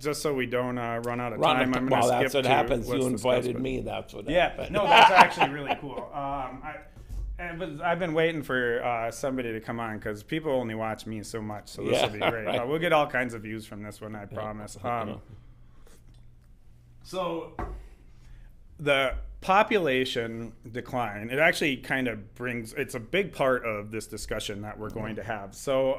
just so we don't run out of time, I'm going well, to skip that's what to happens. let's You discuss, invited but- me. That's what Yeah, happened. no, that's actually really cool. But I've been waiting for somebody to come on because people only watch me so much, so this will be great. Right. We'll get all kinds of views from this one, I promise. So the population decline, it actually kind of it's a big part of this discussion that we're going to have. So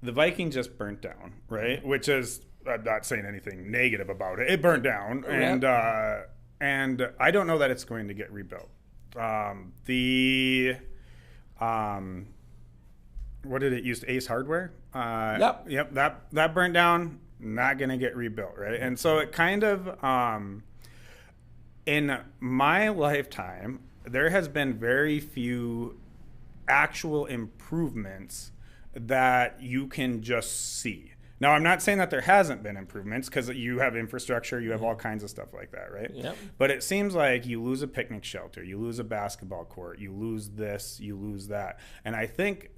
the Viking just burnt down, right? Which is, I'm not saying anything negative about it. It burnt down, and I don't know that it's going to get rebuilt. What did it use? Ace Hardware? Yep. That burnt down. Not going to get rebuilt, right? And so it kind of, in my lifetime, there has been very few actual improvements that you can just see. Now, I'm not saying that there hasn't been improvements because you have infrastructure, you have all kinds of stuff like that, right? Yep. But it seems like you lose a picnic shelter, you lose a basketball court, you lose this, you lose that. And I think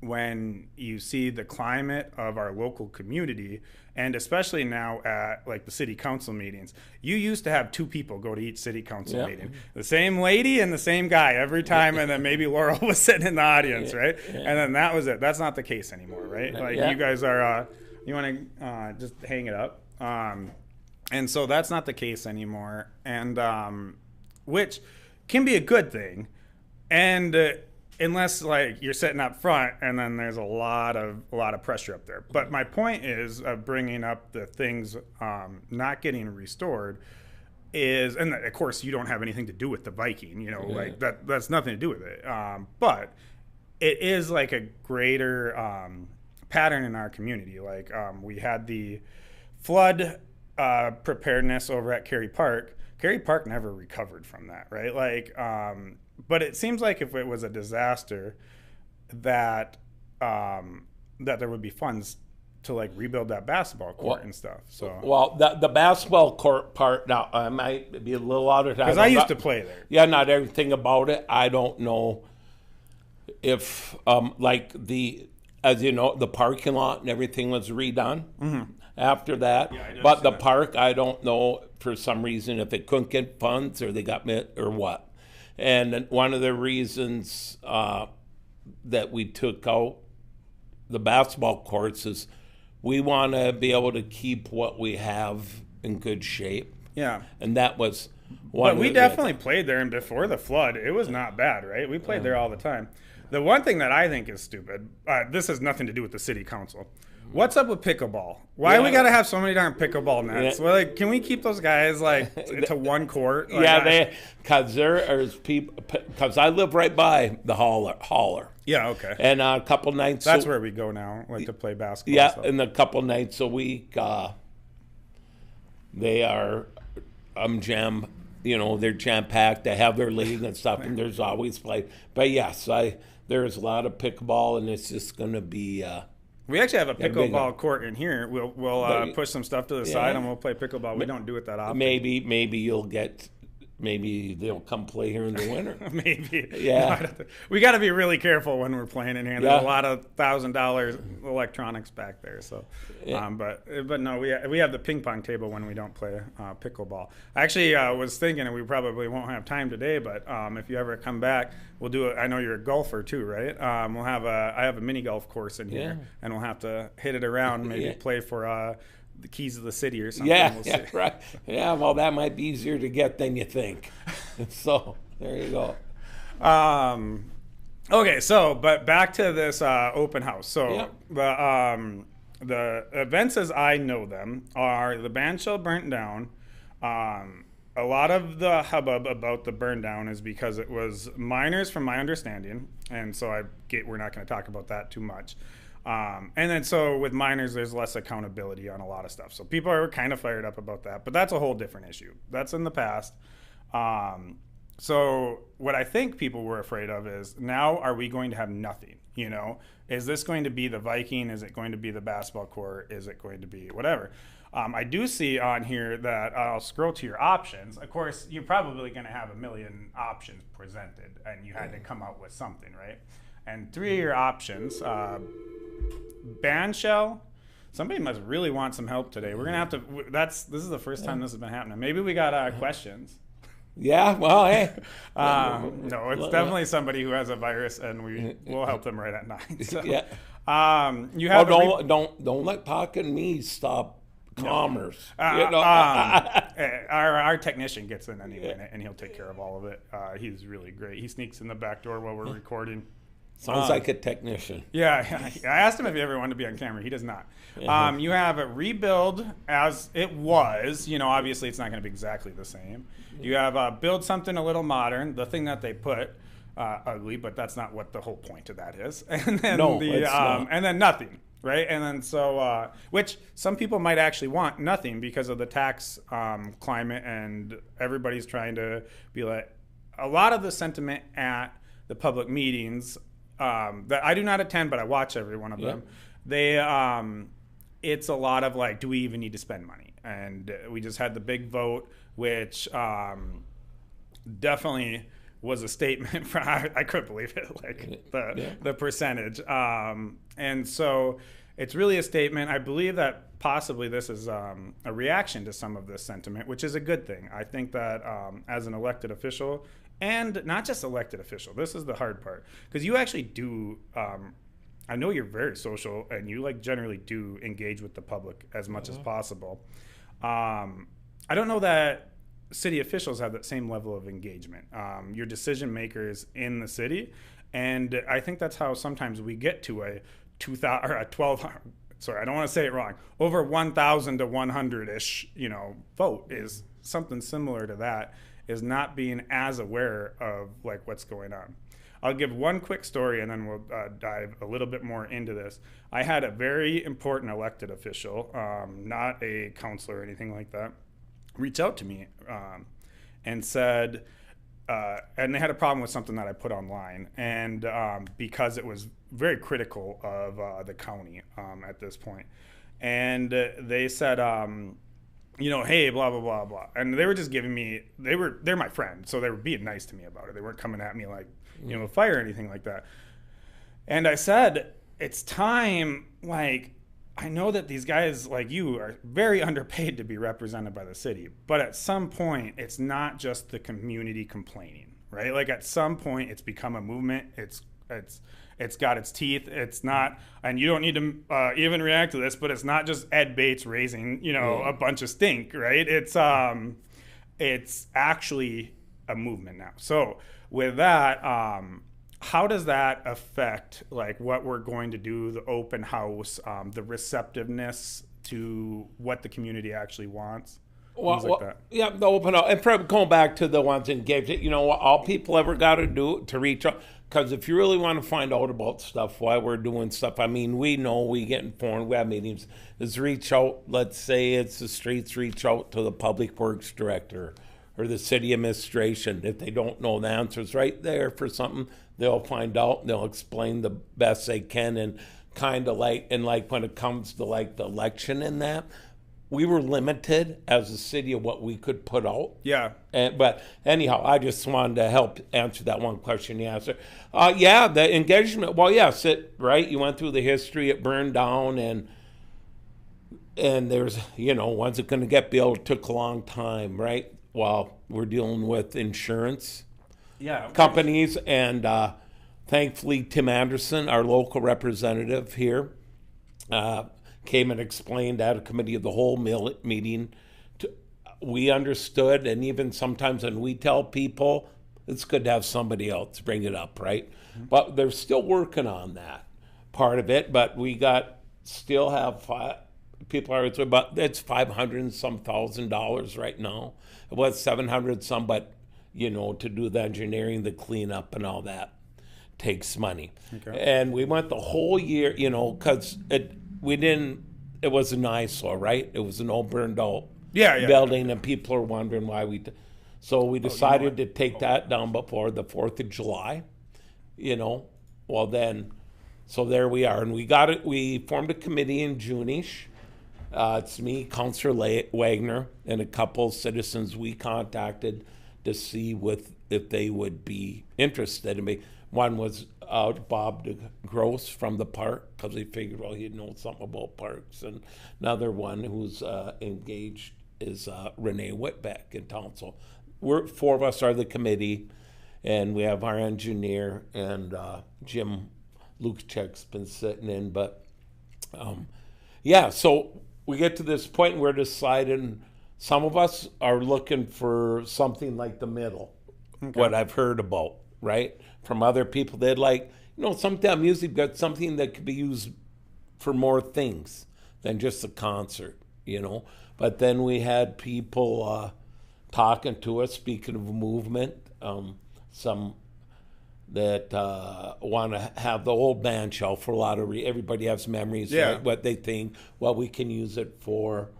when you see the climate of our local community, and especially now at like the city council meetings, you used to have two people go to each city council meeting. The same lady and the same guy every time, and then maybe Laurel was sitting in the audience, right? And then that was it. That's not the case anymore, right? Like you guys are, you want to just hang it up. And so that's not the case anymore, and which can be a good thing. And unless like you're sitting up front and then there's a lot of pressure up there. But my point is of bringing up the things not getting restored is, and of course you don't have anything to do with the Viking, you know, like that's nothing to do with it. But it is like a greater pattern in our community. Like we had the flood preparedness over at Cary Park. Cary Park never recovered from that, right? Like, but it seems like if it was a disaster, that that there would be funds to like rebuild that basketball court and stuff. So well, the basketball court part now, I might be a little out of time because I used to play there. Yeah, not everything about it. I don't know if like as you know, the parking lot and everything was redone after that. But the park, I don't know for some reason if it couldn't get funds or they got or what. And one of the reasons that we took out the basketball courts is we want to be able to keep what we have in good shape. Yeah. And that was one. But we definitely played there, and before the flood, it was not bad, right? We played there all the time. The one thing that I think is stupid, this has nothing to do with the city council. What's up with pickleball? Why we got to have so many darn pickleball nets? Well, like, can we keep those guys like to one court? Like, because there is people. Because I live right by the hauler. Yeah, okay. And a couple nights. That's where we go now, like to play basketball. Yeah, and a couple nights a week, they are jam. You know, they're jam packed. They have their league and stuff, and there's always play. But yes, there's a lot of pickleball, and it's just going to be. We actually have a pickleball court in here. We'll push some stuff to the side and we'll play pickleball. We don't do it that often. Maybe you'll get. Maybe they'll come play here in the winter. Maybe. Yeah. We got to be really careful when we're playing in here. There's a lot of $1,000 electronics back there. So, but no, we have the ping pong table when we don't play pickleball. Actually, I was thinking, and we probably won't have time today, but if you ever come back, we'll do it. I know you're a golfer too, right? I have a mini golf course in here, and we'll have to hit it around, maybe play for the keys of the city or something. Yeah, right. Yeah, well, that might be easier to get than you think. So there you go. Okay, so but back to this open house. So the events as I know them are the Bandshell burnt down. A lot of the hubbub about the burn down is because it was minors, from my understanding, and so we're not going to talk about that too much. And then so with minors, there's less accountability on a lot of stuff. So people are kind of fired up about that, but that's a whole different issue. That's in the past. So what I think people were afraid of is, now are we going to have nothing? You know, is this going to be the Viking? Is it going to be the basketball court? Is it going to be whatever? I do see on here that I'll scroll to your options. Of course, you're probably going to have a million options presented, and you had to come up with something, right? And three of your options, Bandshell, somebody must really want some help today. We're gonna have to. This is the first time this has been happening. Maybe we got questions. Yeah, well, hey. No, it's definitely somebody who has a virus, and we'll help them right at 9. So, Yeah. You have don't let talking me stop commerce. Our technician gets in any minute, and he'll take care of all of it. He's really great. He sneaks in the back door while we're recording. Sounds like a technician. Yeah, I asked him if he ever wanted to be on camera. He does not. You have a rebuild as it was. Obviously it's not going to be exactly the same. You have build something a little modern. The thing that they put ugly, but that's not what the whole point of that is. And then and then nothing, right? And then so which some people might actually want nothing because of the tax climate, and everybody's trying to be like a lot of the sentiment at the public meetings. That I do not attend, but I watch every one of them. They, it's a lot of like, do we even need to spend money? And we just had the big vote, which definitely was a statement. I couldn't believe it, like the percentage. And so it's really a statement. I believe that possibly this is a reaction to some of this sentiment, which is a good thing. I think that as an elected official, and not just elected official, this is the hard part, because you actually do, I know you're very social, and you like generally do engage with the public as much as possible. I don't know that city officials have that same level of engagement. You're decision makers in the city, and I think that's how sometimes we get to a 2,000 or a 1,200. Sorry, I don't want to say it wrong. Over 1,000 to 100-ish, vote is something similar to that. Is not being as aware of like what's going on. I'll give one quick story, and then we'll dive a little bit more into this. I had a very important elected official, not a councilor or anything like that, reach out to me and said, and they had a problem with something that I put online, and because it was very critical of the county at this point. And they said, hey, blah, blah, blah, blah. And they were just giving me, they're my friend, so they were being nice to me about it. They weren't coming at me like, fire or anything like that. And I said, it's time, like, I know that these guys like you are very underpaid to be represented by the city, but at some point, it's not just the community complaining, right? Like at some point, it's become a movement. It's got its teeth. It's not, and you don't need to even react to this, but it's not just Ed Bates raising, a bunch of stink, right? It's actually a movement now. So with that, how does that affect like what we're going to do, the open house, the receptiveness to what the community actually wants? Yeah, the open house, and probably going back to the ones engaged. All people ever got to do to reach out. Because if you really want to find out about stuff, why we're doing stuff, I mean, we know, we get informed, we have meetings, is reach out, let's say it's the streets, reach out to the public works director or the city administration. If they don't know the answers right there for something, they'll find out, they'll explain the best they can, and kind of like when it comes to like the election and that, we were limited as a city of what we could put out. Yeah. But anyhow, I just wanted to help answer that one question you asked. The engagement. Well, yes, you went through the history. It burned down, and there's when's it going to get built? It took a long time, right? Well, we're dealing with insurance companies, and thankfully Tim Anderson, our local representative here, came and explained at a committee of the whole meeting. We understood, and even sometimes when we tell people, it's good to have somebody else bring it up, right? Mm-hmm. But they're still working on that part of it. But we still have people are about it's $500 and some $1,000 right now. It was $700 some, but to do the engineering, the cleanup, and all that takes money. Okay. And we went the whole year, because it was an eyesore, right? It was an old burned out building, and people are wondering why so we decided to take that down before the 4th of July, well then, so there we are. And we formed a committee in June-ish. It's me, Councilor Wagner, and a couple citizens we contacted to see if they would be interested in me. One was out Bob DeGrosse from the park because he figured, well, he'd know something about parks. And another one who's engaged is Renee Whitbeck in town. So four of us are the committee, and we have our engineer, and Jim Lukachek's been sitting in. But so we get to this point and we're deciding. Some of us are looking for something like the middle, what I've heard about, right? From other people that sometimes music got something that could be used for more things than just a concert, But then we had people talking to us, speaking of movement, some that want to have the old Bandshell for a lot of everybody has memories, right? What they think, what we can use it for.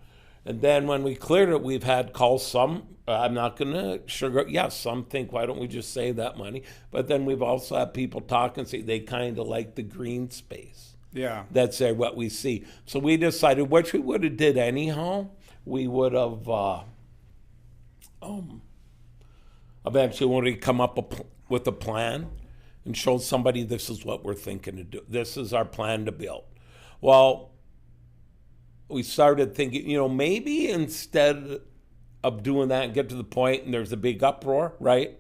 And then when we cleared it, we've had calls. Some, I'm not going to sugar. Some think, why don't we just save that money? But then we've also had people talk and say they kind of like the green space. Yeah. That's what we see. So we decided, which we would have did anyhow, we would have eventually when we come up with a plan and show somebody this is what we're thinking to do. This is our plan to build. Well, we started thinking, maybe instead of doing that and get to the point and there's a big uproar, right?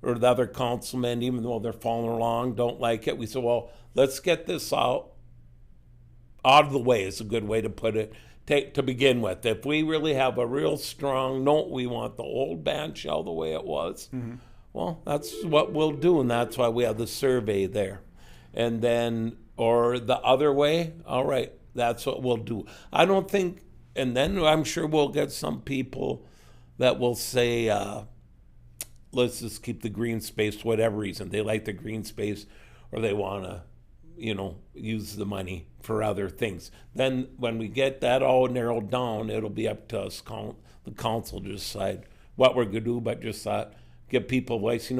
Or the other councilmen, even though they're following along, don't like it. We said, well, let's get this out of the way is a good way to put it. To begin with, if we really have a real strong note, we want the old Bandshell the way it was. Mm-hmm. Well, that's what we'll do, and that's why we have the survey there. And then, or the other way, all right. That's what we'll do. I don't think, and then I'm sure we'll get some people that will say, let's just keep the green space for whatever reason. They like the green space or they want to, use the money for other things. Then when we get that all narrowed down, it'll be up to us, the council, to decide what we're going to do, but just give people a voice.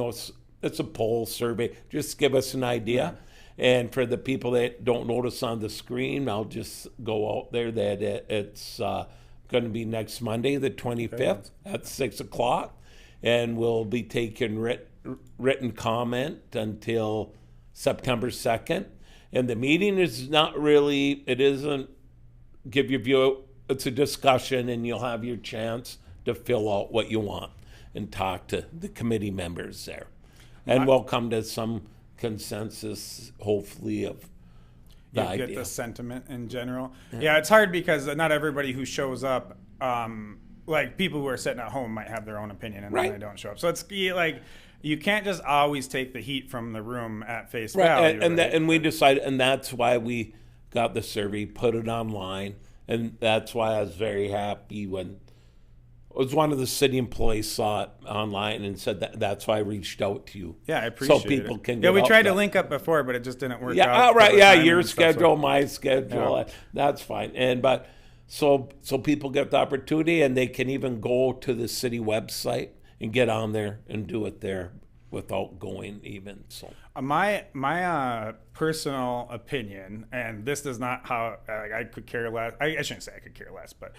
It's a poll survey. Just give us an idea. Yeah. And for the people that don't notice on the screen, I'll just go out there that it's going to be next Monday, the 25th at 6 o'clock. And we'll be taking written comment until September 2nd. And the meeting is it isn't give your view. It's a discussion, and you'll have your chance to fill out what you want and talk to the committee members there. And we'll come to some consensus, hopefully, of the idea. Get the sentiment in general. Yeah, it's hard because not everybody who shows up, like people who are sitting at home might have their own opinion and then they don't show up. So it's like you can't just always take the heat from the room at face value. And we decided, and that's why we got the survey, put it online, and that's why I was very happy when it was one of the city employees saw it online and said that's why I reached out to you. Yeah, I appreciate it. So people can we tried to link up before, but it just didn't work out. Yeah, right. Yeah, your schedule, my schedule. Yeah. That's fine. But so people get the opportunity, and they can even go to the city website and get on there and do it there without going even. So my personal opinion, and this is not how I could care less. I shouldn't say I could care less, but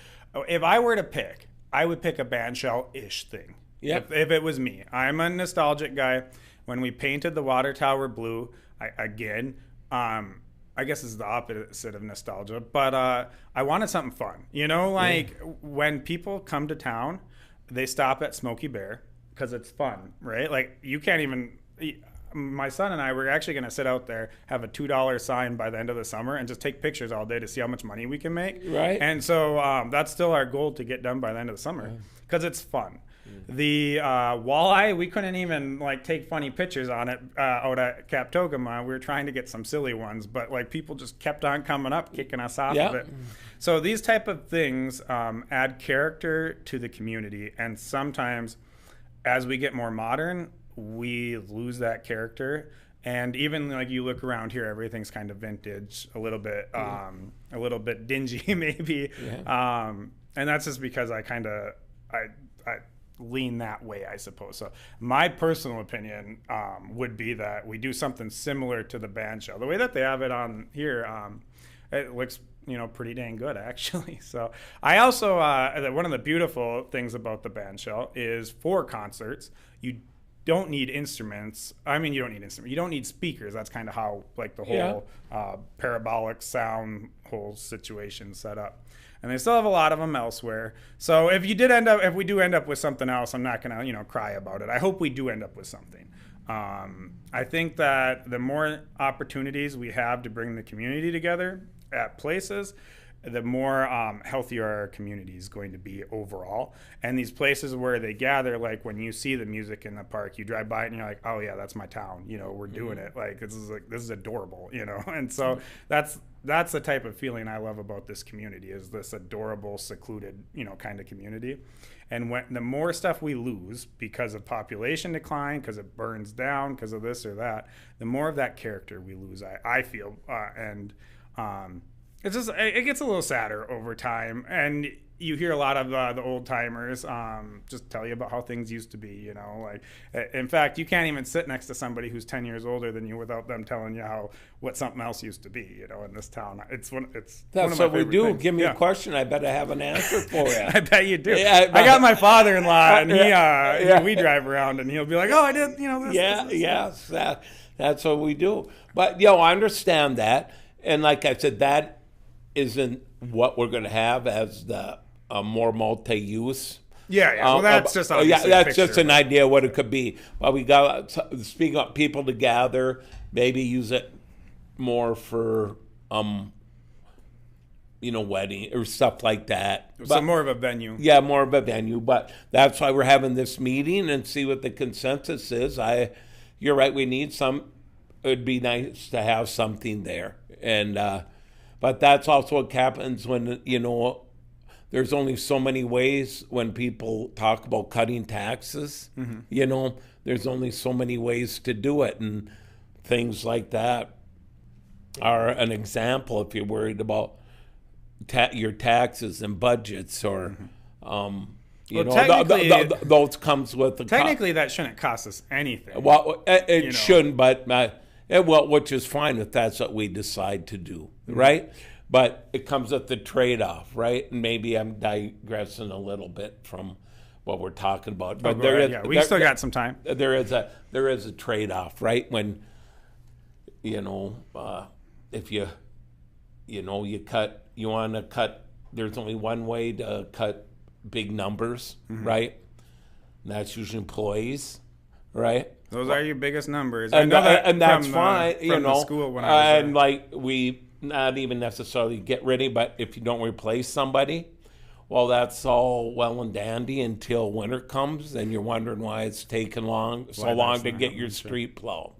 if I were to pick, I would pick a Bandshell-ish thing. Yeah. If it was me. I'm a nostalgic guy. When we painted the water tower blue, I guess it's the opposite of nostalgia, but I wanted something fun. When people come to town, they stop at Smokey Bear because it's fun, right? Like, you can't even... My son and I were actually going to sit out there, have a $2 sign by the end of the summer, and just take pictures all day to see how much money we can make. Right. And so that's still our goal to get done by the end of the summer because it's fun. The walleye, we couldn't even take funny pictures on it out at Cap Togama. We were trying to get some silly ones, but people just kept on coming up, kicking us off of it. So these type of things add character to the community, and sometimes as we get more modern, we lose that character. And even you look around here, everything's kind of vintage, a little bit dingy maybe. And that's just because I lean that way, I suppose. So my personal opinion would be that we do something similar to the Bandshell. The way that they have it on here, it looks pretty dang good, actually. So I also one of the beautiful things about the Bandshell is for concerts, you don't need instruments. I mean, you don't need instruments. You don't need speakers. That's kind of how like the whole parabolic sound whole situation set up. And they still have a lot of them elsewhere. So if we do end up with something else, I'm not gonna cry about it. I hope we do end up with something. I think that the more opportunities we have to bring the community together at places, the more healthier our community is going to be overall. And these places where they gather, like when you see the music in the park, you drive by it and you're like, oh yeah, that's my town. We're doing it. Like this is adorable. And so that's the type of feeling I love about this community, is this adorable, secluded, kind of community. And when the more stuff we lose because of population decline, because it burns down, because of this or that, the more of that character we lose, I feel. It's just, it gets a little sadder over time. And you hear a lot of the old timers just tell you about how things used to be, like, in fact, you can't even sit next to somebody who's 10 years older than you without them telling you what something else used to be, in this town. That's what we do. Things. Give me a question. I bet I have an answer for you. I bet you do. Yeah, I got my father-in-law, and we drive around, and he'll be like, oh, I did, this. Yes, that's what we do. But, I understand that. And like I said, that isn't what we're going to have as the more multi-use. Yeah. Well, that's just that's just an idea of what it could be. But we got, speaking of people to gather, maybe use it more for wedding or stuff like that. So more of a venue. Yeah, more of a venue. But that's why we're having this meeting and see what the consensus is. You're right. We need some. It'd be nice to have something there, and. But that's also what happens when, there's only so many ways when people talk about cutting taxes. Mm-hmm. There's only so many ways to do it. And things like that are an example if you're worried about your taxes and budgets or, those comes with the technically that shouldn't cost us anything. Well, it shouldn't, but... which is fine if that's what we decide to do, right? But it comes at the trade-off, right? And maybe I'm digressing a little bit from what we're talking about, but we still got some time. There is a trade-off, right? When if you want to cut. There's only one way to cut big numbers, right? And that's usually employees, right? Those are your biggest numbers. And that's fine, from the school when I was and like we not even necessarily get rid of, but if you don't replace somebody, well, that's all well and dandy until winter comes, and you're wondering why it's taken so long to get your street plowed.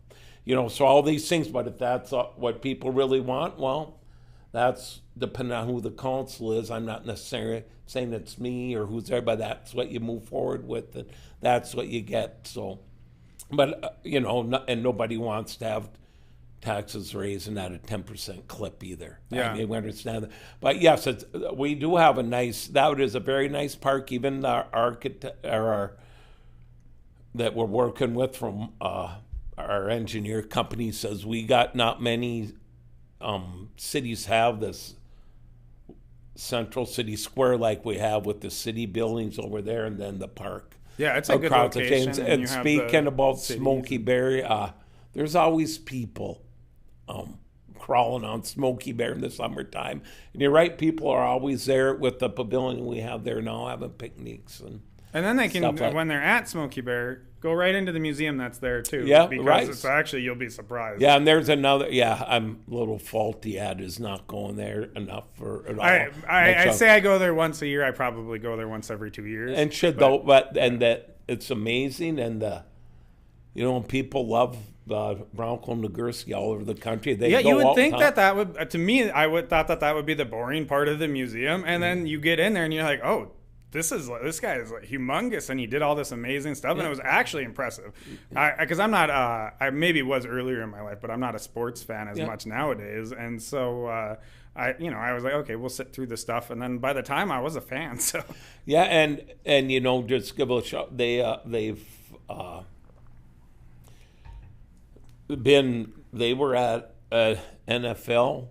So all these things. But if that's what people really want, well, that's depending on who the council is. I'm not necessarily saying it's me or who's there, but that's what you move forward with, and that's what you get. So. But, and nobody wants to have taxes raising at a 10% clip either. Yeah. I mean, we understand that. But yes, we do have that is a very nice park. Even our architect, that we're working with from our engineer company says we got not many cities have this central city square like we have with the city buildings over there and then the park. Yeah, it's a good location. And speaking about Smoky Bear, there's always people crawling on Smoky Bear in the summertime. And you're right, people are always there with the pavilion we have there now having picnics. And then they can, when they're at Smoky Bear, go right into the museum that's there too. Yeah, because right. It's actually, you'll be surprised. Yeah, and there's another, I'm a little faulty at is not going there enough for it all. I say I go there once a year. I probably go there once every 2 years. And that it's amazing, and people love Bronco Nagurski all over the country. You would think that would, to me, I would thought that would be the boring part of the museum, and then you get in there and you're like, oh, this guy is like humongous, and he did all this amazing stuff, and it was actually impressive. Because I'm not, I maybe was earlier in my life, but I'm not a sports fan as much nowadays, and so I was like, okay, we'll sit through the stuff, and then by the time I was a fan, so and just give a shout. They were at an NFL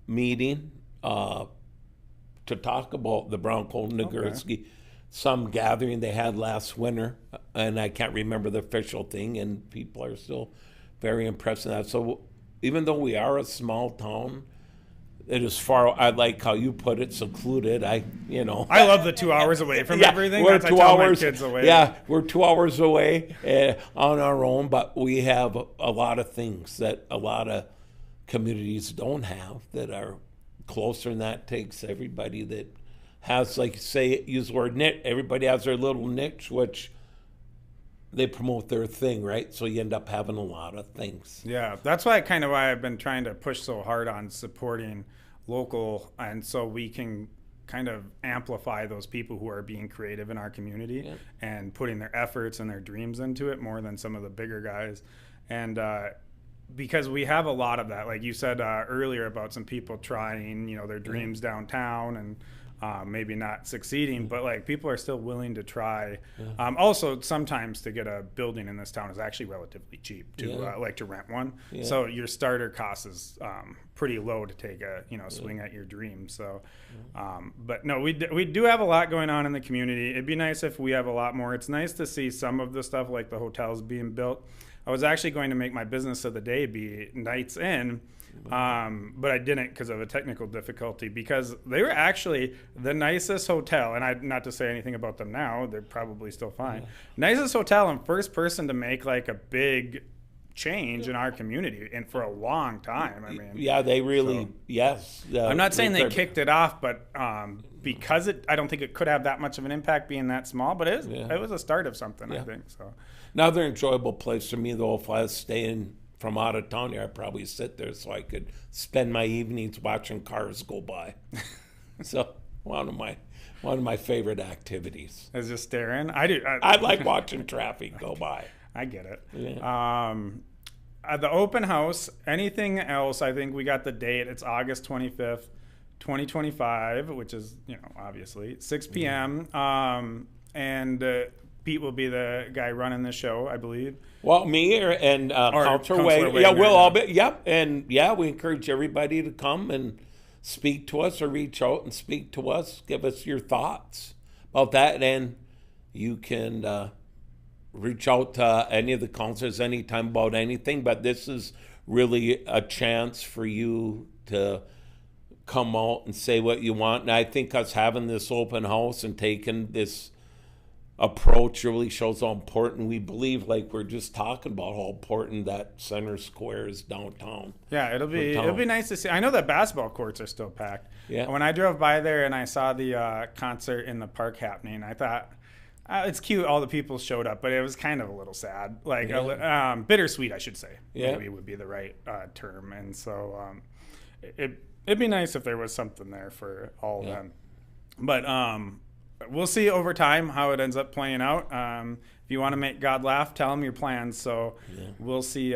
meeting to talk about the Bronco Nagurski some gathering they had last winter, and I can't remember the official thing, and people are still very impressed with that. So even though we are a small town, it is far. I like how you put it, secluded. I love the 2 hours away from everything. We're That's 2 I tell hours. my kids away. Yeah, we're 2 hours away on our own, but we have a lot of things that a lot of communities don't have that are closer, and that takes everybody that has, like, say, use the word niche. Everybody has their little niche, which they promote their thing, right? So you end up having a lot of things. Yeah, that's why I've been trying to push so hard on supporting local, and so we can kind of amplify those people who are being creative in our community and putting their efforts and their dreams into it more than some of the bigger guys. And because we have a lot of that, like you said earlier about some people trying, their dreams downtown and maybe not succeeding, but like people are still willing to try. Also, sometimes to get a building in this town is actually relatively cheap to rent one. So your starter cost is pretty low to take a swing at your dream. So, but no, we do have a lot going on in the community. It'd be nice if we have a lot more. It's nice to see some of the stuff like the hotels being built. I was actually going to make my business of the day be Nights In. But I didn't because of a technical difficulty, because they were actually the nicest hotel, and not to say anything about them now, they're probably still fine. Nicest hotel and first person to make like a big change in our community and for a long time. I mean, they really, yes. I'm not saying they kicked it off, but because I don't think it could have that much of an impact being that small, but it was a start of something, I think. So another enjoyable place for me, though, if I was staying from out of town here, I'd probably sit there so I could spend my evenings watching cars go by. So one of my favorite activities is just staring. I do. I like watching traffic go by. I get it. Yeah. The open house. Anything else? I think we got the date. It's August 25th, 2025, which is obviously 6 p.m. And Pete will be the guy running the show, I believe. Well, me and Councilor Wade. Yeah, we'll all be. Yep. And we encourage everybody to come and speak to us or reach out and speak to us. Give us your thoughts about that. And you can reach out to any of the councilors anytime about anything. But this is really a chance for you to come out and say what you want. And I think us having this open house and taking this approach really shows how important we believe, like we're just talking about, how important that center square is downtown. Yeah, it'll be nice to see. I know that basketball courts are still packed. Yeah. When I drove by there and I saw the concert in the park happening, I thought it's cute all the people showed up, but it was kind of a little sad, like bittersweet, I should say. Maybe would be the right term. And so it'd be nice if there was something there for all of them. But we'll see over time how it ends up playing out. If you want to make God laugh, tell him your plans. So we'll see.